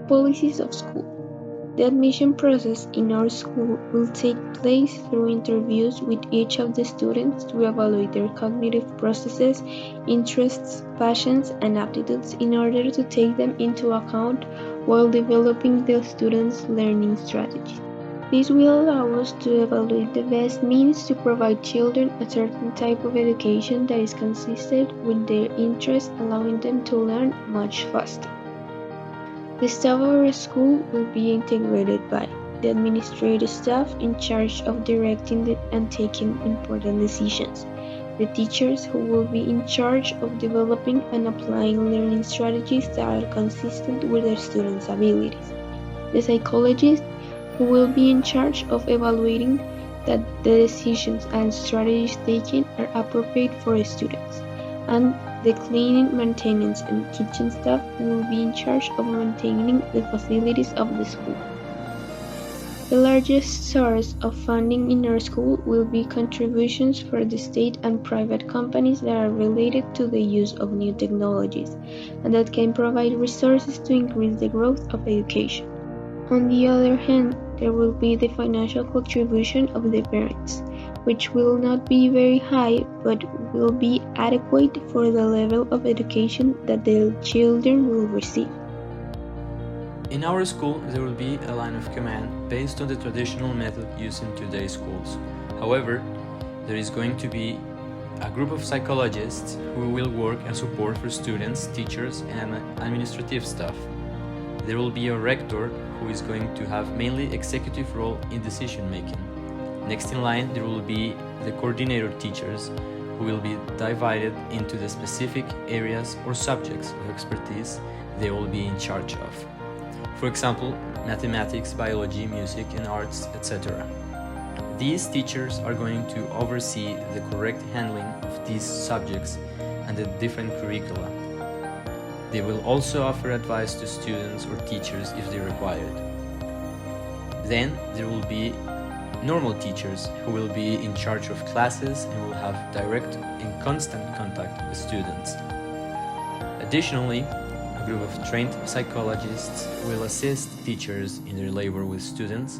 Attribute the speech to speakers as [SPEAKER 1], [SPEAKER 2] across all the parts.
[SPEAKER 1] Policies of school. The admission process in our school will take place through interviews with each of the students to evaluate their cognitive processes, interests, passions, and aptitudes in order to take them into account while developing the students' learning strategies. This will allow us to evaluate the best means to provide children a certain type of education that is consistent with their interests, allowing them to learn much faster. The staff of our school will be integrated by the administrative staff in charge of directing and taking important decisions, the teachers who will be in charge of developing and applying learning strategies that are consistent with their students' abilities, the psychologists who will be in charge of evaluating that the decisions and strategies taken are appropriate for the students, and the cleaning, maintenance, and kitchen staff will be in charge of maintaining the facilities of the school. The largest source of funding in our school will be contributions from the state and private companies that are related to the use of new technologies and that can provide resources to increase the growth of education. On the other hand, there will be the financial contribution of the parents, which will not be very high but will be adequate for the level of education that the children will receive.
[SPEAKER 2] In our school, there will be a line of command based on the traditional method used in today's schools. However, there is going to be a group of psychologists who will work and support for students, teachers, and administrative staff. There will be a rector who is going to have mainly executive role in decision making. Next in line, there will be the coordinator teachers who will be divided into the specific areas or subjects of expertise they will be in charge of. For example, mathematics, biology, music and arts, etc. These teachers are going to oversee the correct handling of these subjects and the different curricula. They will also offer advice to students or teachers if they require it. Then there will be normal teachers who will be in charge of classes and will have direct and constant contact with students. Additionally, a group of trained psychologists will assist teachers in their labor with students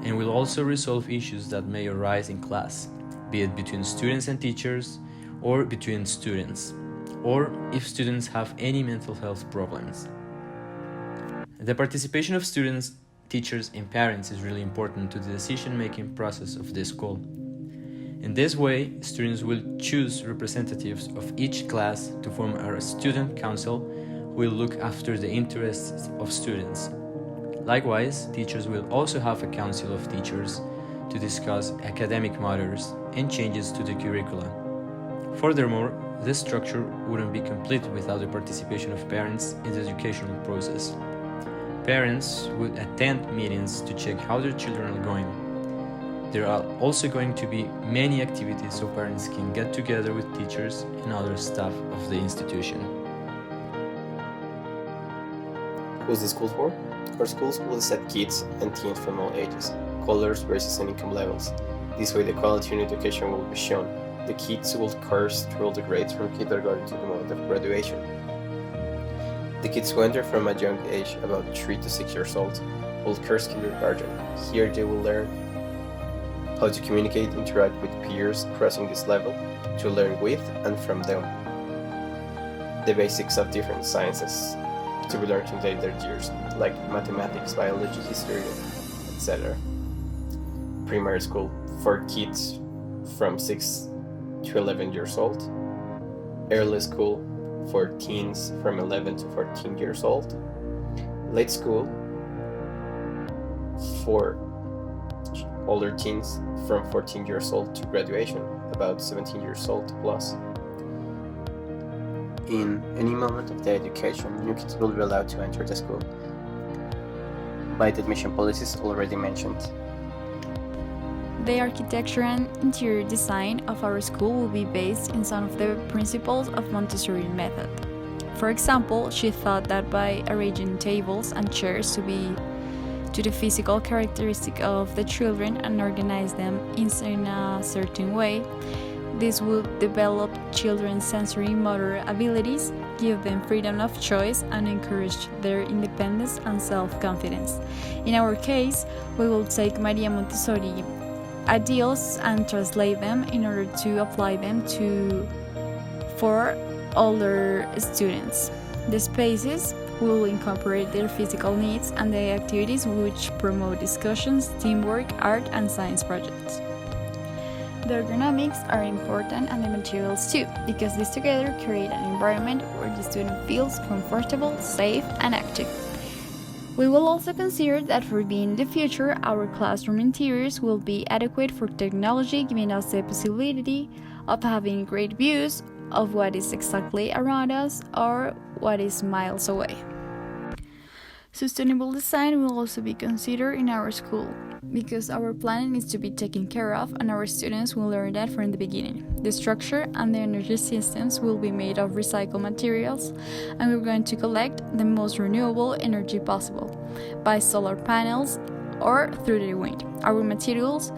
[SPEAKER 2] and will also resolve issues that may arise in class, be it between students and teachers or between students, or if students have any mental health problems. The participation of students, teachers, and parents is really important to the decision-making process of the school. In this way, students will choose representatives of each class to form a student council who will look after the interests of students. Likewise, teachers will also have a council of teachers to discuss academic matters and changes to the curricula. Furthermore, this structure wouldn't be complete without the participation of parents in the educational process. Parents would attend meetings to check how their children are going. There are also going to be many activities so parents can get together with teachers and other staff of the institution.
[SPEAKER 3] Who's the school for? Our schools will accept kids and teens from all ages, colors, races, and income levels. This way the quality in education will be shown. The kids will course through all the grades from kindergarten to the moment of graduation. The kids who enter from a young age, about 3 to 6 years old, will course kindergarten. Here they will learn how to communicate, interact with peers crossing this level, to learn with and from them. The basics of different sciences to be learned in later years, like mathematics, biology, history, etc. Primary school for kids from 6 to 11 years old. Early school for teens from 11 to 14 years old. Late school for older teens from 14 years old to graduation, about 17 years old plus. In any moment of the education, new kids will be allowed to enter the school by the admission policies already mentioned.
[SPEAKER 4] The architecture and interior design of our school will be based in some of the principles of Montessori method. For example, she thought that by arranging tables and chairs to the physical characteristic of the children and organize them in a certain way, this will develop children's sensory motor abilities, give them freedom of choice, and encourage their independence and self-confidence. In our case, we will take Maria Montessori ideals and translate them in order to apply them for older students. The spaces will incorporate their physical needs and the activities which promote discussions, teamwork, art, and science projects. The ergonomics are important and the materials too, because these together create an environment where the student feels comfortable, safe, and active. We will also consider that for being the future, our classroom interiors will be adequate for technology, giving us the possibility of having great views of what is exactly around us or what is miles away. Sustainable design will also be considered in our school, because our planet needs to be taken care of and our students will learn that from the beginning. The structure and the energy systems will be made of recycled materials, and we're going to collect the most renewable energy possible by solar panels or through the wind. Our materials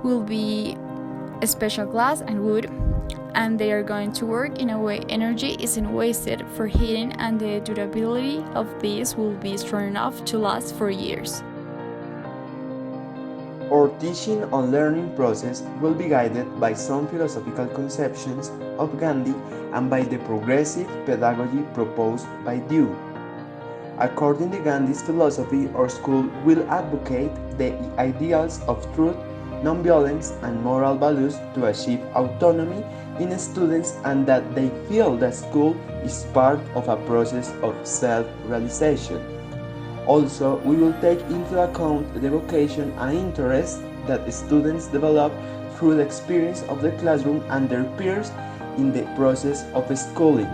[SPEAKER 4] will be special glass and wood, and they are going to work in a way energy isn't wasted for heating, and the durability of these will be strong enough to last for years.
[SPEAKER 5] Our teaching and learning process will be guided by some philosophical conceptions of Gandhi and by the progressive pedagogy proposed by Dewey. According to Gandhi's philosophy, our school will advocate the ideals of truth, nonviolence, and moral values to achieve autonomy in students, and that they feel that school is part of a process of self-realization. Also, we will take into account the vocation and interest that students develop through the experience of the classroom and their peers in the process of schooling.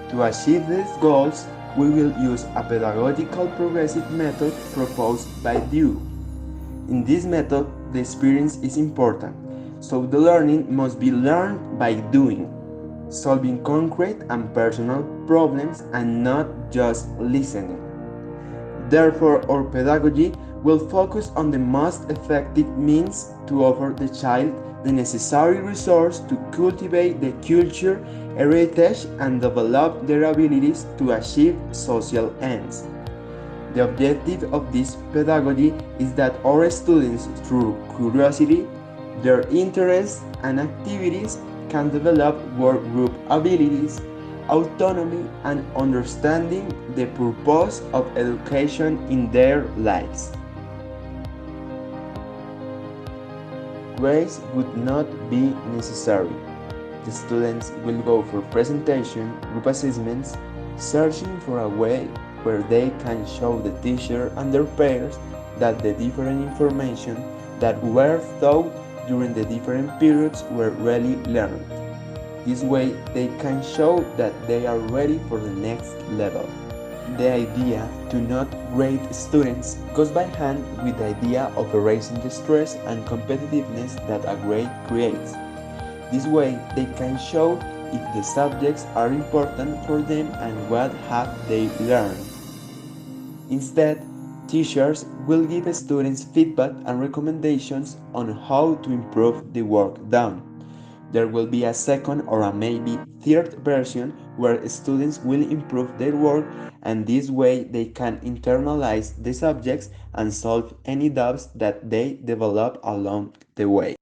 [SPEAKER 5] To achieve these goals, we will use a pedagogical progressive method proposed by Dewey. In this method, the experience is important, so the learning must be learned by doing, solving concrete and personal problems and not just listening. Therefore, our pedagogy will focus on the most effective means to offer the child the necessary resource to cultivate the culture, heritage, and develop their abilities to achieve social ends. The objective of this pedagogy is that our students, through curiosity, their interests, and activities, can develop work group abilities, autonomy, and understanding the purpose of education in their lives. Grades would not be necessary. The students will go for presentation, group assessments, searching for a way where they can show the teacher and their peers that the different information that were taught during the different periods were really learned. This way, they can show that they are ready for the next level. The idea to not grade students goes by hand with the idea of erasing the stress and competitiveness that a grade creates. This way, they can show if the subjects are important for them and what have they learned. Instead, teachers will give students feedback and recommendations on how to improve the work done. There will be a second or a maybe third version where students will improve their work, and this way they can internalize the subjects and solve any doubts that they develop along the way.